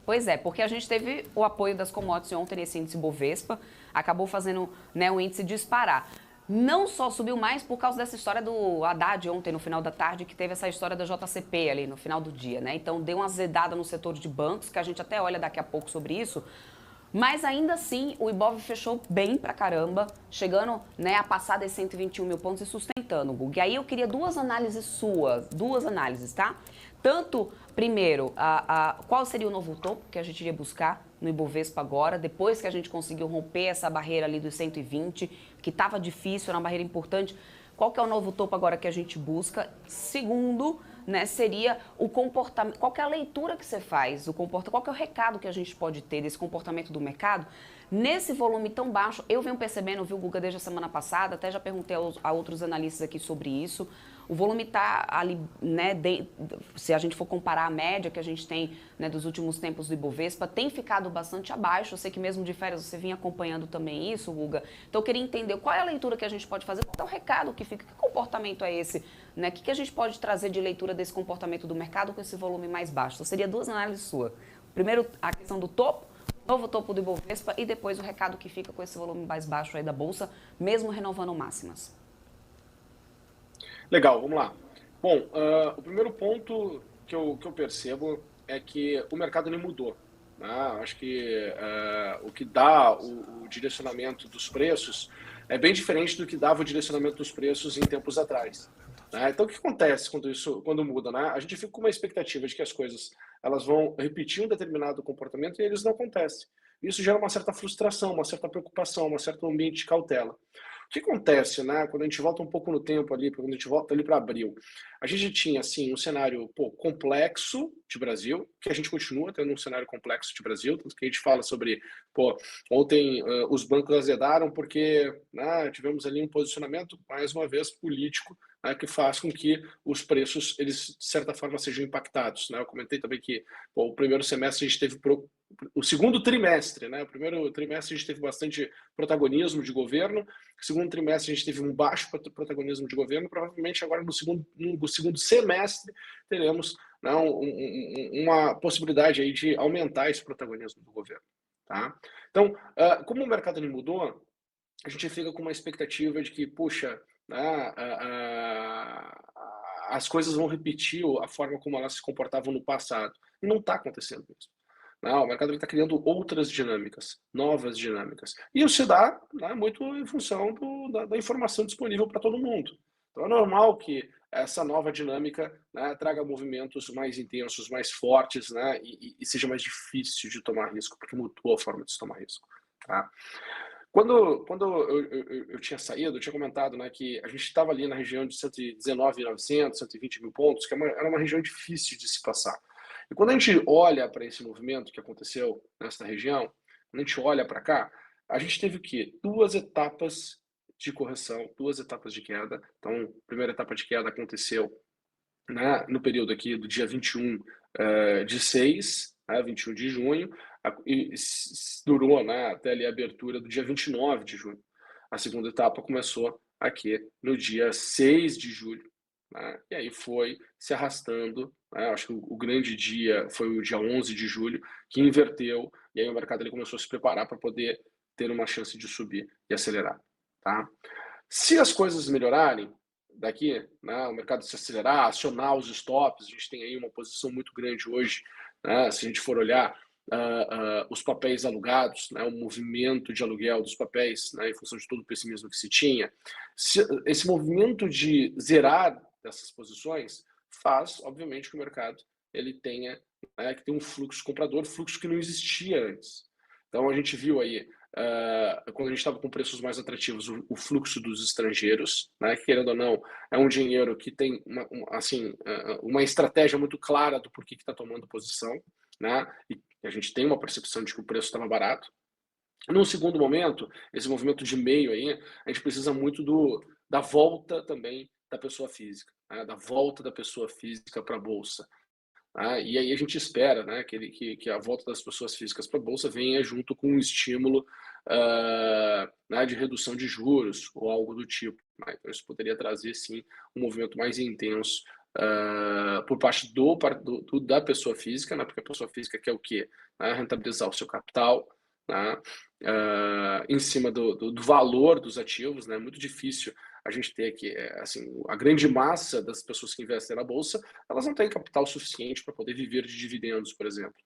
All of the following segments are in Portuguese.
Pois é, porque a gente teve o apoio das commodities ontem nesse índice Bovespa, acabou fazendo, né, o índice disparar. Não só subiu mais por causa dessa história do Haddad ontem, no final da tarde, que teve essa história da JCP ali no final do dia, né? Então deu uma azedada no setor de bancos, que a gente até olha daqui a pouco sobre isso. Mas ainda assim, o Ibov fechou bem pra caramba, chegando, né, a passar dos 121 mil pontos e sustentando, Gug. E aí eu queria duas análises suas, duas análises, tá? Tanto, primeiro, qual seria o novo topo que a gente iria buscar no Ibovespa agora, depois que a gente conseguiu romper essa barreira ali dos 120, que estava difícil, era uma barreira importante. Qual que é o novo topo agora que a gente busca? Segundo, né, seria o comportamento, qual que é a leitura que você faz, qual que é o recado que a gente pode ter desse comportamento do mercado nesse volume tão baixo. Eu venho percebendo, viu, Guga, desde a semana passada, até já perguntei a outros analistas aqui sobre isso. O volume está ali, né, se a gente for comparar a média que a gente tem, né, dos últimos tempos do Ibovespa, tem ficado bastante abaixo. Eu sei que mesmo de férias você vinha acompanhando também isso, Guga. Então eu queria entender qual é a leitura que a gente pode fazer, qual é o recado que fica, que comportamento é esse, né? O que a gente pode trazer de leitura desse comportamento do mercado com esse volume mais baixo? Então seria duas análises suas. Primeiro, a questão do topo, novo topo do Ibovespa, e depois o recado que fica com esse volume mais baixo aí da Bolsa, mesmo renovando máximas. Legal, vamos lá. Bom, o primeiro ponto que eu percebo é que o mercado ele mudou, né? Acho que o que dá o direcionamento dos preços é bem diferente do que dava o direcionamento dos preços em tempos atrás, né? Então, o que acontece quando muda, né? A gente fica com uma expectativa de que as coisas elas vão repetir um determinado comportamento e eles não acontecem. Isso gera uma certa frustração, uma certa preocupação, um certo ambiente de cautela. O que acontece, né, quando a gente volta um pouco no tempo ali, quando a gente volta ali para abril, a gente tinha, assim, um cenário, pô, complexo de Brasil, que a gente continua tendo um cenário complexo de Brasil, tanto que a gente fala sobre, pô, ontem os bancos azedaram porque, né, tivemos ali um posicionamento, mais uma vez, político, né, que faz com que os preços, eles, de certa forma, sejam impactados, né? Eu comentei também que, pô, o primeiro semestre a gente teve o segundo trimestre, né? O primeiro trimestre a gente teve bastante protagonismo de governo, no segundo trimestre a gente teve um baixo protagonismo de governo, provavelmente agora no segundo semestre teremos, né, uma possibilidade aí de aumentar esse protagonismo do governo, tá? Então, como o mercado ele mudou, a gente fica com uma expectativa de que, puxa, né, as coisas vão repetir a forma como elas se comportavam no passado. E não está acontecendo isso. Não, o mercado está criando outras dinâmicas, novas dinâmicas. E isso se dá, né, muito em função da informação disponível para todo mundo. Então é normal que essa nova dinâmica, né, traga movimentos mais intensos, mais fortes, né, e seja mais difícil de tomar risco, porque mudou a forma de se tomar risco. Tá? Quando eu tinha saído, eu tinha comentado, né, que a gente estava ali na região de 119.900, 120 mil pontos, que era uma região difícil de se passar. E quando a gente olha para esse movimento que aconteceu nesta região, quando a gente olha para cá, a gente teve o quê? Duas etapas de correção, duas etapas de queda. Então, a primeira etapa de queda aconteceu, né, no período aqui do dia 21 de 6, né, 21 de junho, e durou, né, até ali a abertura do dia 29 de junho. A segunda etapa começou aqui no dia 6 de julho, né, e aí foi se arrastando, né, acho que o grande dia foi o dia 11 de julho, que inverteu, e aí o mercado ele começou a se preparar para poder ter uma chance de subir e acelerar. Tá? Se as coisas melhorarem daqui, né, o mercado se acelerar, acionar os stops, a gente tem aí uma posição muito grande hoje, né, se a gente for olhar os papéis alugados, né, o movimento de aluguel dos papéis, né, em função de todo o pessimismo que se tinha, esse movimento de zerar dessas posições faz, obviamente, que o mercado ele tenha, né, que tem um fluxo comprador, fluxo que não existia antes. Então a gente viu aí quando a gente estava com preços mais atrativos, o fluxo dos estrangeiros, né, que querendo ou não, é um dinheiro que tem uma estratégia muito clara do porquê que está tomando posição, né, e a gente tem uma percepção de que o preço estava barato. Num segundo momento, esse movimento de meio aí, a gente precisa muito da volta também da pessoa física, né, da volta da pessoa física para a bolsa. E aí a gente espera, né, que a volta das pessoas físicas para a bolsa venha junto com um estímulo, né, de redução de juros ou algo do tipo, né? Então isso poderia trazer sim um movimento mais intenso por parte da pessoa física, né? Porque a pessoa física quer o quê? Né? Rentabilizar o seu capital, né? Em cima do valor dos ativos, né? É muito difícil a gente ter aqui, assim, a grande massa das pessoas que investem na bolsa, elas não têm capital suficiente para poder viver de dividendos, por exemplo,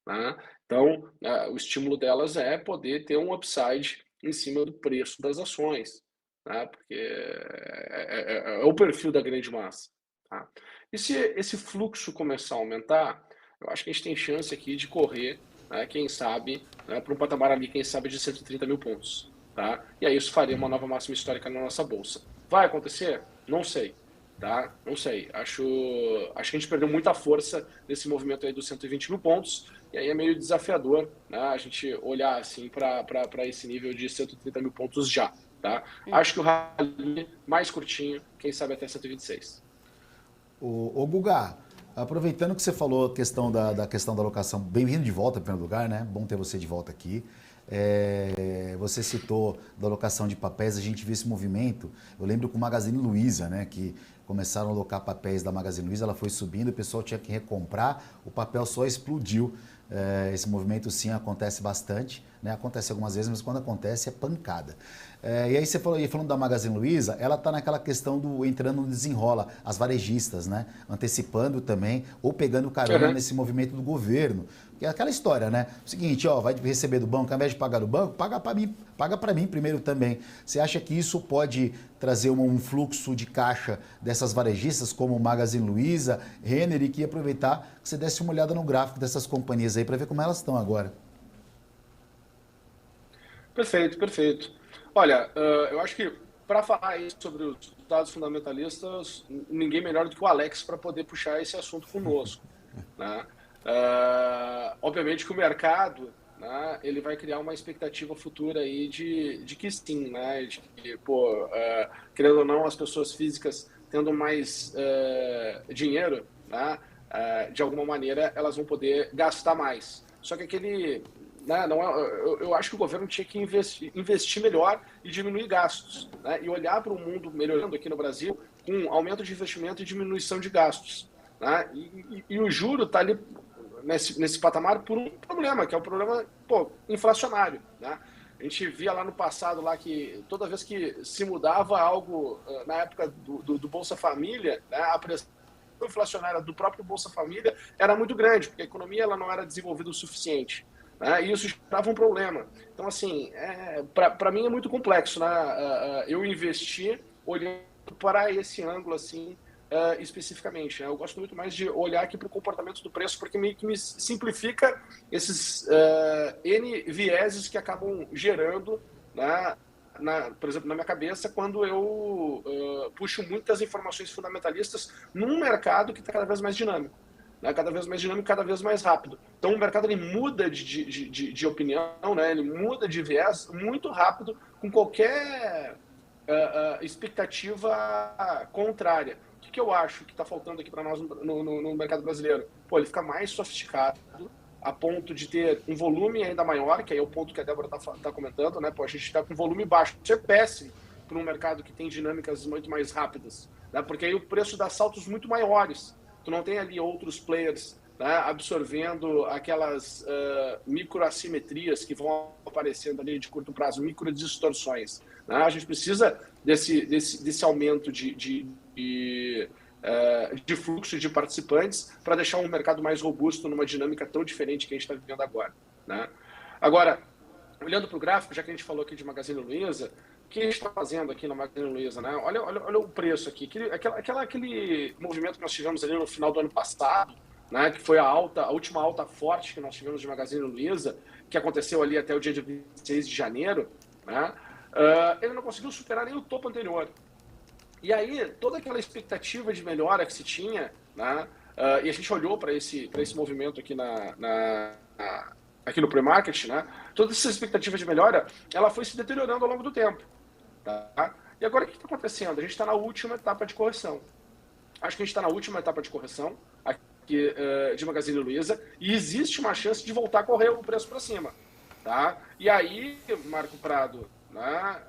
né? Então, o estímulo delas é poder ter um upside em cima do preço das ações, né? Porque é o perfil da grande massa, tá? E se esse fluxo começar a aumentar, eu acho que a gente tem chance aqui de correr, né, quem sabe, né, para um patamar ali, quem sabe, de 130 mil pontos. Tá? E aí isso faria uma nova máxima histórica na nossa bolsa. Vai acontecer? Não sei. Tá? Não sei. Acho que a gente perdeu muita força nesse movimento aí dos 120 mil pontos, e aí é meio desafiador, né, a gente olhar assim para esse nível de 130 mil pontos já. Tá? Acho que o rally mais curtinho, quem sabe até 126. Ô Guga, aproveitando que você falou a questão da questão da alocação, bem-vindo de volta em primeiro lugar, né? Bom ter você de volta aqui. Você citou da alocação de papéis, a gente viu esse movimento, eu lembro com o Magazine Luiza, né? Que começaram a alocar papéis da Magazine Luiza, ela foi subindo, o pessoal tinha que recomprar, o papel só explodiu. Esse movimento sim acontece bastante, né? Acontece algumas vezes, mas quando acontece é pancada. E aí você falando da Magazine Luiza, ela está naquela questão do entrando no desenrola, as varejistas, né? Antecipando também, ou pegando carona nesse movimento do governo. Que é aquela história, né? O seguinte, ó, vai receber do banco, ao invés de pagar do banco, paga para mim primeiro também. Você acha que isso pode trazer um fluxo de caixa dessas varejistas, como Magazine Luiza, Renner, e que ia aproveitar que você desse uma olhada no gráfico dessas companhias aí para ver como elas estão agora? Perfeito, perfeito. Olha, eu acho que para falar aí sobre os dados fundamentalistas, ninguém melhor do que o Alex para poder puxar esse assunto conosco, né? Obviamente que o mercado, né, ele vai criar uma expectativa futura aí de que sim, né? De que, querendo ou não, as pessoas físicas tendo mais dinheiro, né, de alguma maneira elas vão poder gastar mais. Só que aquele, né, não eu acho que o governo tinha que investir melhor e diminuir gastos, né, e olhar para o mundo melhorando aqui no Brasil com aumento de investimento e diminuição de gastos, né, e o juro está ali nesse patamar por um problema, que é o problema inflacionário, né? A gente via lá no passado lá que toda vez que se mudava algo na época do Bolsa Família, né, a pressão inflacionária do próprio Bolsa Família era muito grande, porque a economia ela não era desenvolvida o suficiente, né, e isso gerava um problema. Então, assim, para mim é muito complexo, né, eu investir olhando para esse ângulo assim, especificamente, né? Eu gosto muito mais de olhar aqui para o comportamento do preço, porque meio que me simplifica esses N vieses que acabam gerando, né, por exemplo, na minha cabeça, quando eu puxo muitas informações fundamentalistas num mercado que está cada vez mais dinâmico, né? Cada vez mais dinâmico, cada vez mais rápido. Então, o mercado ele muda de opinião, né? Ele muda de viés muito rápido, com qualquer expectativa contrária. O que eu acho que está faltando aqui para nós no mercado brasileiro? Ele fica mais sofisticado a ponto de ter um volume ainda maior, que aí é o ponto que a Débora está comentando, né? A gente está com volume baixo. Isso é péssimo para um mercado que tem dinâmicas muito mais rápidas, né? Porque aí o preço dá saltos muito maiores. Tu não tem ali outros players, né, absorvendo aquelas microassimetrias que vão aparecendo ali de curto prazo, microdistorções. Né? A gente precisa desse aumento de fluxo de participantes para deixar um mercado mais robusto numa dinâmica tão diferente que a gente está vivendo agora. Né? Agora, olhando para o gráfico, já que a gente falou aqui de Magazine Luiza, o que a gente está fazendo aqui na Magazine Luiza? Né? Olha o preço aqui, aquele movimento que nós tivemos ali no final do ano passado, né, que foi a última alta forte que nós tivemos de Magazine Luiza, que aconteceu ali até o dia de 26 de janeiro, né, ele não conseguiu superar nem o topo anterior. E aí, toda aquela expectativa de melhora que se tinha, né, e a gente olhou para esse movimento aqui aqui no pre-market, né, toda essa expectativa de melhora, ela foi se deteriorando ao longo do tempo. Tá? E agora o que está acontecendo? A gente está na última etapa de correção. Acho que a gente está na última etapa de correção aqui, de Magazine Luiza, e existe uma chance de voltar a correr o preço para cima. Tá? E aí, Marco Prado, né,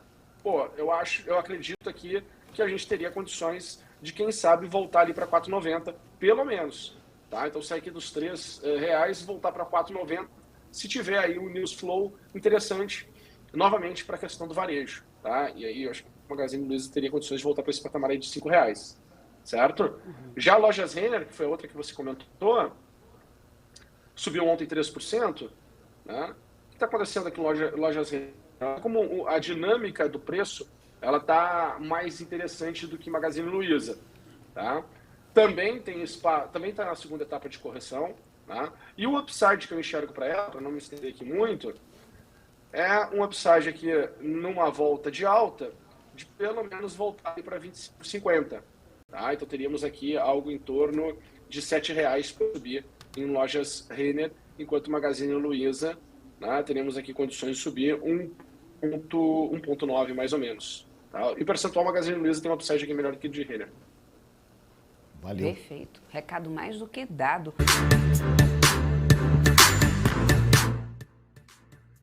eu acredito aqui que a gente teria condições de quem sabe voltar ali para 4,90, pelo menos. Tá? Então sair aqui dos R$3, voltar para 4,90, se tiver aí um news flow interessante, novamente para a questão do varejo. Tá? E aí eu acho que o Magazine Luiza teria condições de voltar para esse patamar aí de R$5, certo? Já a Lojas Renner, que foi a outra que você comentou, subiu ontem 3%. Né? O que está acontecendo aqui em Lojas Renner? Como a dinâmica do preço ela está mais interessante do que Magazine Luiza. Tá? Também está na segunda etapa de correção. Tá? E o upside que eu enxergo para ela, para não me estender aqui muito, é um upside aqui numa volta de alta, de pelo menos voltar para 25,50. Tá? Então teríamos aqui algo em torno de R$7 para subir em Lojas Renner, enquanto Magazine Luiza, né, teremos aqui condições de subir 1,9 mais ou menos. Tá? E o percentual Magazine Luiza tem um upside aqui melhor que o de Renner. Valeu. Perfeito. Recado mais do que dado.